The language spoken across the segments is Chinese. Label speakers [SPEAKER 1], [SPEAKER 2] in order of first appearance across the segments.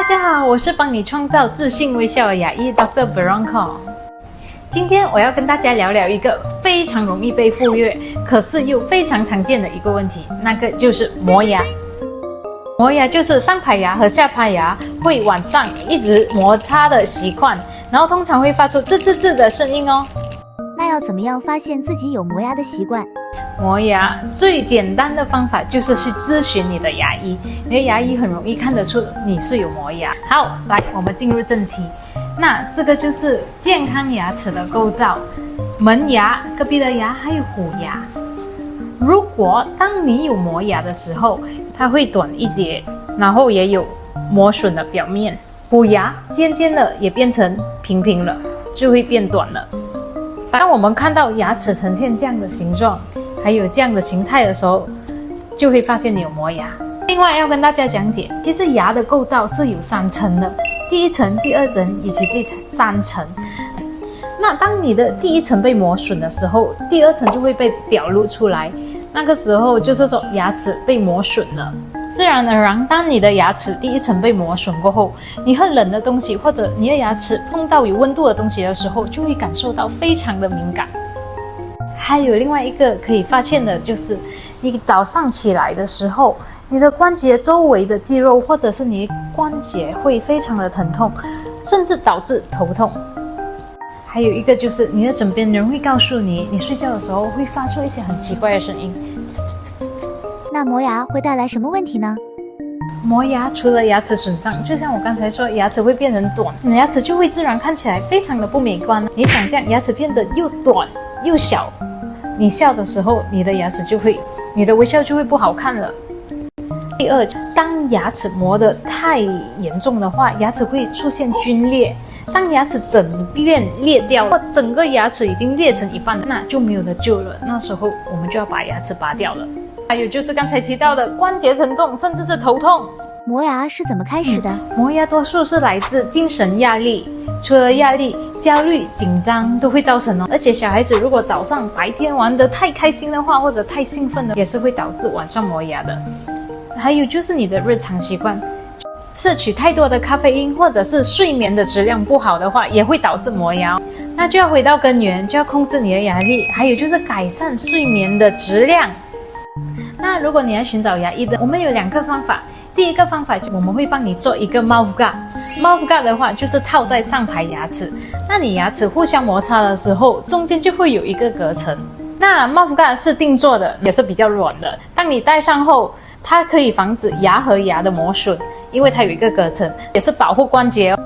[SPEAKER 1] 家好，我是帮你创造自信微笑的牙医 Dr. Veronica。今天我要跟大家聊聊一个非常容易被忽略，可是又非常常见的一个问题，那个就是磨牙。磨牙就是上排牙和下排牙会往上一直摩擦的习惯，然后通常会发出吱吱吱的声音哦。
[SPEAKER 2] 那要怎么样发现自己有磨牙的习惯？
[SPEAKER 1] 磨牙最简单的方法就是去咨询你的牙医，你的牙医很容易看得出你是有磨牙。好，来，我们进入正题。那这个就是健康牙齿的构造，门牙、隔壁的牙还有虎牙。如果当你有磨牙的时候，它会短一截，然后也有磨损的表面。虎牙渐渐的也变成平平了，就会变短了。当我们看到牙齿呈现这样的形状，还有这样的形态的时候，就会发现你有磨牙。另外要跟大家讲解，其实牙的构造是有3层的，第1层、第2层以及第3层。那当你的第1层被磨损的时候，第2层就会被表露出来，那个时候就是说牙齿被磨损了。自然而然，当你的牙齿第1层被磨损过后，你很冷的东西或者你的牙齿碰到有温度的东西的时候，就会感受到非常的敏感。还有另外一个可以发现的就是，你早上起来的时候，你的关节周围的肌肉或者是你的关节会非常的疼痛，甚至导致头痛。还有一个就是你的枕边人会告诉你，你睡觉的时候会发出一些很奇怪的声音。
[SPEAKER 2] 那磨牙会带来什么问题呢？
[SPEAKER 1] 磨牙除了牙齿损伤，就像我刚才说，牙齿会变成短，你的牙齿就会自然看起来非常的不美观。你想象牙齿变得又短又小，你笑的时候，你的微笑就会不好看了。第二，当牙齿磨得太严重的话，牙齿会出现皲裂。当牙齿整片裂掉，或整个牙齿已经裂成一半，那就没有得救了。那时候我们就要把牙齿拔掉了。还有就是刚才提到的关节疼痛，甚至是头痛。
[SPEAKER 2] 磨牙是怎么开始的？
[SPEAKER 1] 磨牙多数是来自精神压力，除了压力、焦虑、紧张都会造成哦。而且小孩子如果白天玩得太开心的话，或者太兴奋了，也是会导致晚上磨牙的。还有就是你的日常习惯，摄取太多的咖啡因，或者是睡眠的质量不好的话，也会导致磨牙。那就要回到根源，就要控制你的压力，还有就是改善睡眠的质量。那如果你要寻找牙医的，我们有2个方法。第一个方法，我们会帮你做一个 mouth guard。mouth guard 的话，就是套在上排牙齿，那你牙齿互相摩擦的时候，中间就会有一个隔层。那 mouth guard 是定做的，也是比较软的。当你戴上后，它可以防止牙和牙的磨损，因为它有一个隔层，也是保护关节哦。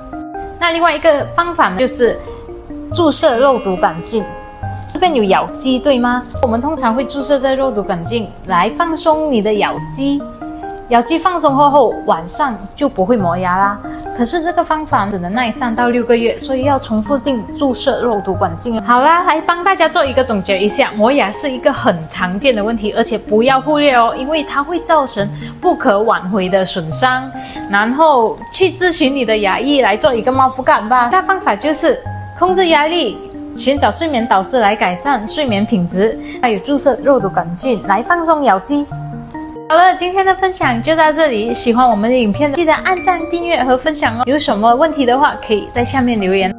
[SPEAKER 1] 那另外一个方法呢，就是注射肉毒杆菌。这边有咬肌，对吗？我们通常会注射在肉毒杆菌来放松你的咬肌。咬肌放松过后，晚上就不会磨牙啦。可是这个方法只能耐3到6个月，所以要重复性注射肉毒杆菌。好啦，来帮大家做一个总结一下，磨牙是一个很常见的问题，而且不要忽略哦，因为它会造成不可挽回的损伤。然后去咨询你的牙医来做一个mouth guard吧。那方法就是控制压力，寻找睡眠导师来改善睡眠品质，还有注射肉毒杆菌来放松咬肌。好了，今天的分享就到这里。喜欢我们的影片，记得按赞、订阅和分享哦。有什么问题的话，可以在下面留言。